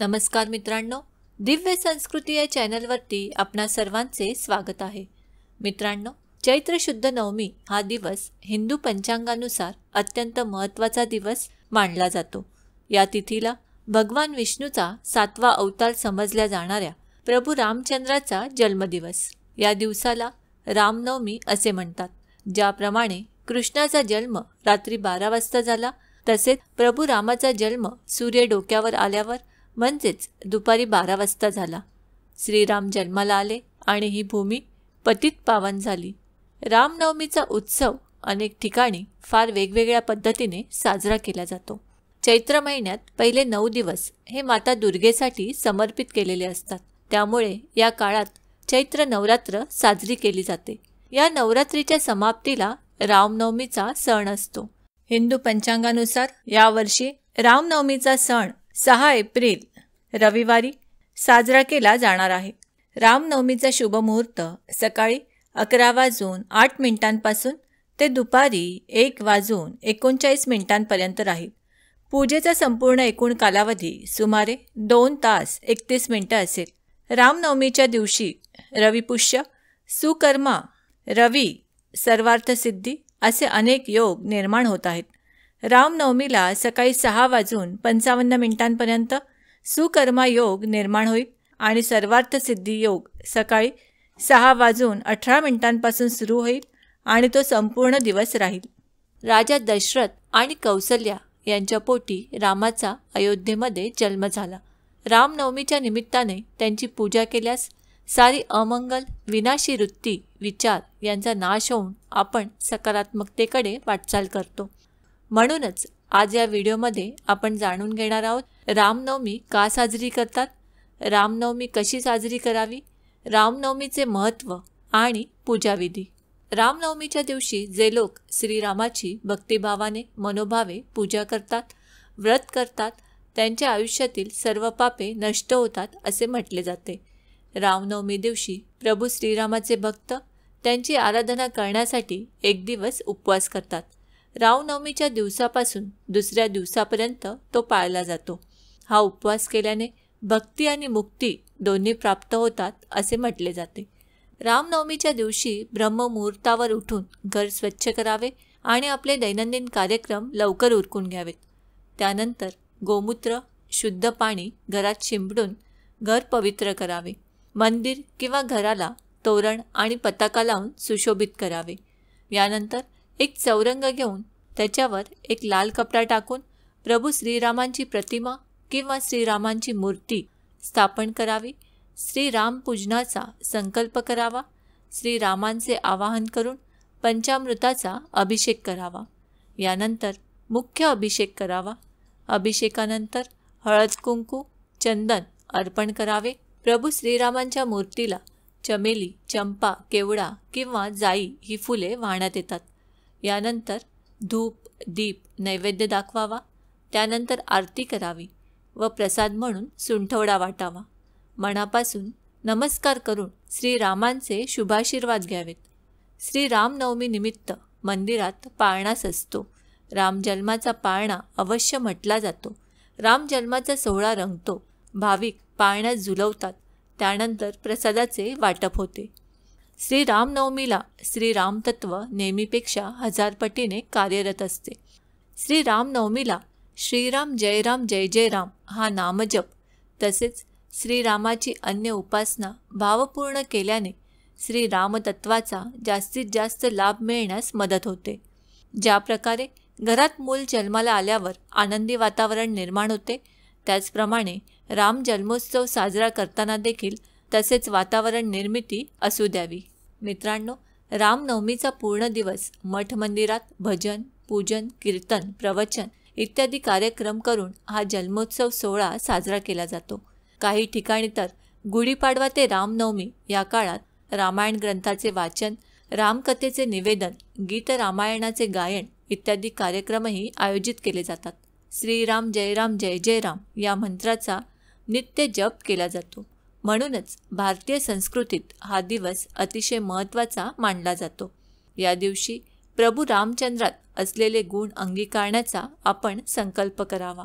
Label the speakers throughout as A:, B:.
A: नमस्कार मित्रांनो, दिव्य संस्कृती या चॅनलवरती आपणा सर्वांचे स्वागत आहे। मित्रांनो, चैत्र शुद्ध नवमी हा दिवस हिंदू पंचांगानुसार अत्यंत महत्त्वाचा दिवस मानला जातो। या तिथीला भगवान विष्णूचा 7वा अवतार समजल्या जाणाऱ्या प्रभू रामचंद्राचा जन्मदिवस, या दिवसाला रामनवमी असे म्हणतात। ज्याप्रमाणे कृष्णाचा जन्म रात्री 12 वाजता झाला, तसेच प्रभू रामाचा जन्म सूर्य डोक्यावर आल्यावर म्हणजेच दुपारी 12 वाजता झाला। श्रीराम जन्माला आले आणि ही भूमी पतित पावन झाली। रामनवमीचा उत्सव अनेक ठिकाणी फार वेगवेगळ्या पद्धतीने साजरा केला जातो। चैत्र महिन्यात पहिले 9 दिवस हे माता दुर्गेसाठी समर्पित केलेले असतात। त्यामुळे या काळात चैत्र नवरात्र साजरी केली जाते। या नवरात्रीच्या समाप्तीला रामनवमीचा सण असतो। हिंदू पंचांगानुसार यावर्षी रामनवमीचा सण 6 एप्रिल रविवारी साजरा केला जाणार आहे। रामनवमीचा शुभ मुहूर्त सकाळी 11:08 ते दुपारी 1:39 राहील। पूजेचा संपूर्ण एकूण कालावधी सुमारे 2 तास 31 मिनिटे असेल। रामनवमीच्या दिवशी रविपुष्य, सुकर्मा, रवी, सर्वार्थसिद्धी असे अनेक योग निर्माण होत आहेत। रामनवमीला सकाळी 6:55 सुकर्मा योग निर्माण होईल आणि सर्वार्थसिद्धी योग सकाळी 6:18 सुरू होईल आणि तो संपूर्ण दिवस राहील। राजा दशरथ आणि कौसल्या यांच्या पोटी रामाचा अयोध्येमध्ये जन्म झाला। रामनवमीच्या निमित्ताने त्यांची पूजा केल्यास सारी अमंगल, विनाशी वृत्ती, विचार यांचा नाश होऊन आपण सकारात्मकतेकडे वाटचाल करतो। म्हणूनच आज या व्हिडिओमध्ये आपण जाणून घेणार आहोत, रामनवमी का साजरी करतात, रामनवमी कशी साजरी करावी, रामनवमीचे महत्त्व आणि पूजाविधी। रामनवमीच्या दिवशी जे लोक श्रीरामाची भक्तिभावाने मनोभावे पूजा करतात, व्रत करतात, त्यांच्या आयुष्यातील सर्व पापे नष्ट होतात असे म्हटले जाते। रामनवमी दिवशी प्रभू श्रीरामाचे भक्त त्यांची आराधना करण्यासाठी एक दिवस उपवास करतात। रामनवमीच्या दिवसापासून दुसऱ्या दिवसापर्यंत तो पाळला जातो। हा उपवास केल्याने भक्ती आणि मुक्ती दोन्ही प्राप्त होतात असे म्हटले जाते। रामनवमीच्या दिवशी ब्रह्ममुहूर्तावर उठून घर स्वच्छ करावे आणि आपले दैनंदिन कार्यक्रम लवकर उरकून घ्यावेत। त्यानंतर गोमूत्र, शुद्ध पाणी घरात शिंपडून घर पवित्र करावे। मंदिर किंवा घराला तोरण आणि पताका लावून सुशोभित करावे। यानंतर एक चौरंग घेऊन त्याच्यावर एक लाल कपडा टाकून प्रभू श्रीरामांची प्रतिमा किंवा श्रीरामांची मूर्ती स्थापन करावी। श्रीराम पूजनाचा संकल्प करावा। श्रीरामांचे आवाहन करून पंचामृताचा अभिषेक करावा। यानंतर मुख्य अभिषेक करावा। अभिषेकानंतर हळद, कुंकू, चंदन अर्पण करावे। प्रभू श्रीरामांच्या मूर्तीला चमेली, चंपा, केवडा किंवा जाई ही फुले वाहण्यात येतात। यानंतर धूप, दीप नैवेद्य दाखवावा। त्यानंतर आरती करावी व प्रसाद म्हणून सुंठवडा वाटावा। मनापासून नमस्कार करून श्रीरामांचे शुभाशीर्वाद घ्यावेत। श्रीरामनवमी निमित्त मंदिरात पाळणा सजतो। रामजन्माचा पाळणा अवश्य म्हटला जातो। रामजन्माचा सोहळा रंगतो। भाविक पाळण्यात झुलवतात। त्यानंतर प्रसादाचे वाटप होते। श्रीरामनवमीला श्रीरामतत्व नेहमीपेक्षा 1000 पटीने कार्यरत असते। श्रीरामनवमीला श्रीराम जय राम जय जय राम हा नामजप तसेच श्रीरामाची अन्य उपासना भावपूर्ण केल्याने श्रीरामतत्वाचा जास्तीत जास्त लाभ मिळण्यास मदत होते। ज्या प्रकारे घरात मूल जन्माला आल्यावर आनंदी वातावरण निर्माण होते, त्याचप्रमाणे राम जन्मोत्सव साजरा करताना देखील तसेच वातावरण निर्मिती असू द्यावी। मित्रांनो, रामनवमीचा पूर्ण दिवस मठ मंदिरात भजन, पूजन, कीर्तन, प्रवचन इत्यादी कार्यक्रम करून हा जन्मोत्सव सोहळा साजरा केला जातो। काही ठिकाणी तर गुढीपाडवा ते रामनवमी या काळात रामायण ग्रंथाचे वाचन, रामकथेचे निवेदन, गीत रामायणाचे गायन इत्यादी कार्यक्रमही आयोजित केले जातात। श्रीराम जय राम जय जय राम या मंत्राचा नित्य जप केला जातो। म्हणूनच भारतीय संस्कृतीत हा दिवस अतिशय महत्त्वाचा मानला जातो। या दिवशी प्रभू रामचंद्रात असलेले गुण अंगीकारण्याचा आपण संकल्प करावा।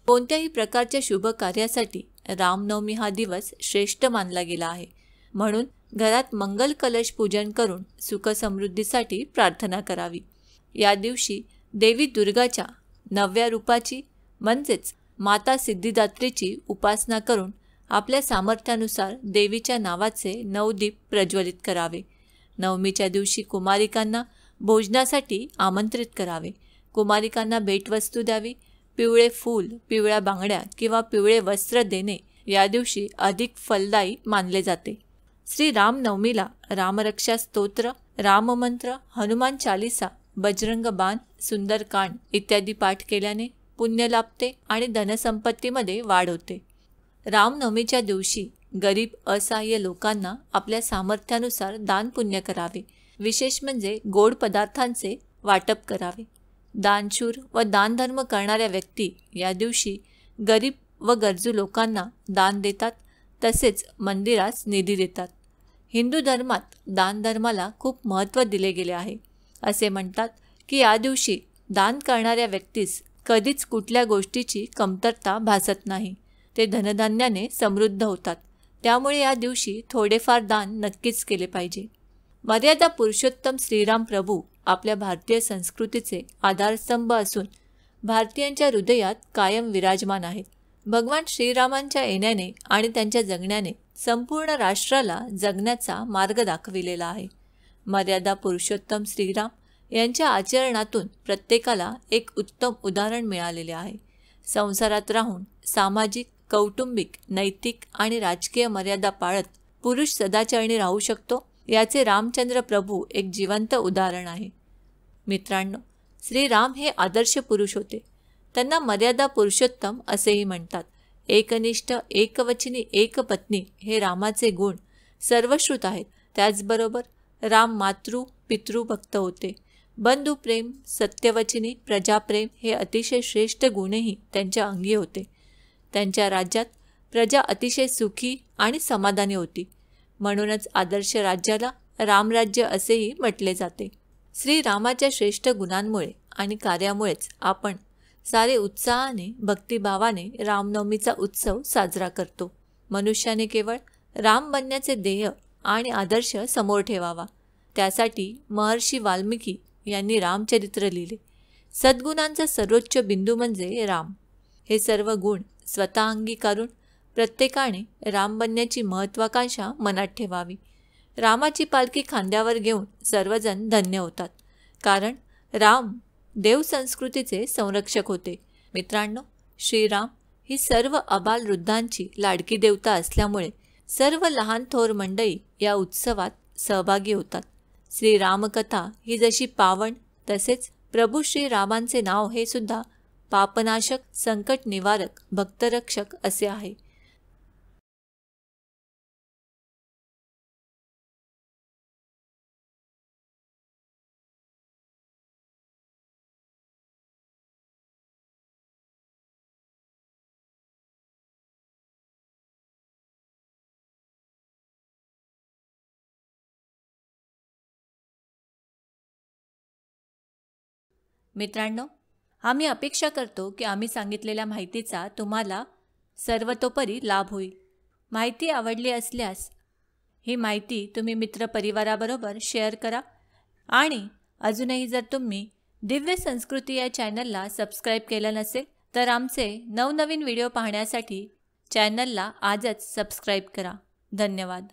A: कोणत्याही प्रकारच्या शुभ कार्यासाठी रामनवमी हा दिवस श्रेष्ठ मानला गेला आहे. म्हणून घरात मंगल कलश पूजन करून सुखसमृद्धीसाठी प्रार्थना करावी. या दिवशी देवी दुर्गाच्या 9व्या रूपाची म्हणजेच माता सिद्धिदात्रीची उपासना करून आपल्या सामर्थ्यानुसार देवीच्या नावाचे 9 दीप प्रज्वलित करावे. नवमीच्या दिवशी कुमारिकांना भोजनासाठी आमंत्रित करावे. कुमारिकांना भेटवस्तू द्यावी. पिवळे फूल, पिवळ्या बांगड्या किंवा पिवळे वस्त्र देणे या दिवशी अधिक फलदायी मानले जाते. श्री रामनवमीला रामरक्षा स्तोत्र, राममंत्र, हनुमान चालिसा, बजरंग बाण, सुंदरकांड इत्यादी पाठ केल्याने पुण्य लाभते आणि धनसंपत्तीमध्ये वाढ होते. रामनवमीच्या दिवशी गरीब असहाय्य लोकांना आपल्या सामर्थ्यानुसार दान पुण्य करावे. विशेष म्हणजे गोड पदार्थांचे वाटप करावे. दानशूर व दानधर्म करणाऱ्या व्यक्ती या दिवशी गरीब व गरजू लोकांना दान देतात, तसेच मंदिरास निधी देतात. हिंदू धर्मात दानधर्माला खूप महत्त्व दिले गेले आहे. असे म्हणतात की या दिवशी दान करणाऱ्या व्यक्तीस कधीच कुठल्या गोष्टीची कमतरता भासत नाही. ते धनधान्याने समृद्ध होतात. त्यामुळे या दिवशी थोडेफार दान नक्कीच केले पाहिजे. मर्यादा पुरुषोत्तम श्रीराम प्रभू आपल्या भारतीय संस्कृतीचे आधारस्तंभ असून भारतीयांच्या हृदयात कायम विराजमान आहेत. भगवान श्रीरामांच्या येण्याने आणि त्यांच्या जगण्याने संपूर्ण राष्ट्राला जगण्याचा मार्ग दाखविलेला आहे. मर्यादा पुरुषोत्तम श्रीराम यांच्या आचरणातून प्रत्येकाला एक उत्तम उदाहरण मिळालेले आहे. संसारात राहून सामाजिक, कौटुंबिक, नैतिक आणि राजकीय मर्यादा पाळत पुरुष सदाचरणी राहू शकतो, याचे रामचंद्र प्रभू एक जिवंत उदाहरण आहे. मित्रांनो, श्रीराम हे आदर्श पुरुष होते. त्यांना मर्यादा पुरुषोत्तम असेही म्हणतात. एकनिष्ठ, एकवचनी, एकपत्नी हे रामाचे गुण सर्वश्रुत आहेत. त्याचबरोबर राम मातृ पितृभक्त होते. बंधुप्रेम, सत्यवचनी, प्रजाप्रेम हे अतिशय श्रेष्ठ गुणही त्यांच्या अंगी होते. त्यांच्या राज्यात प्रजा अतिशय सुखी आणि समाधानी होती. म्हणूनच आदर्श राज्याला रामराज्य असेही म्हटले जाते. श्रीरामाच्या श्रेष्ठ गुणांमुळे आणि कार्यामुळेच आपण सारे उत्साहाने, भक्तिभावाने रामनवमीचा उत्सव साजरा करतो. मनुष्याने केवळ राम बनण्याचे ध्येय आणि आदर्श समोर ठेवावा. त्यासाठी महर्षी वाल्मिकी यांनी रामचरित्र लिहिले. सद्गुणांचा सर्वोच्च बिंदू म्हणजे राम. हे सर्व गुण स्वतः अंगीकारून प्रत्येकाने राम बनण्याची महत्त्वाकांक्षा मनात ठेवावी. रामाची पालखी खांद्यावर घेऊन सर्वजण धन्य होतात, कारण राम देवसंस्कृतीचे संरक्षक होते. मित्रांनो, श्रीराम ही सर्व आबालवृद्धांची लाडकी देवता असल्यामुळे सर्व लहान थोर मंडळी या उत्सवात सहभागी होतात. श्रीरामकथा ही जशी पावन, तसेच प्रभू श्रीरामांचे नाव हे सुद्धा पापनाशक, संकट निवारक, भक्तरक्षक असे आहे. मित्रांनो, आम्ही अपेक्षा करतो की आम्ही सांगितलेल्या माहितीचा तुम्हाला सर्वतोपरी लाभ होईल. माहिती आवडली असल्यास ही माहिती तुम्ही मित्रपरिवाराबरोबर शेअर करा. आणि अजूनही जर तुम्ही दिव्य संस्कृती या चॅनलला सबस्क्राईब केलं नसेल तर आमचे नवनवीन व्हिडिओ पाहण्यासाठी चॅनलला आजच सबस्क्राईब करा. धन्यवाद.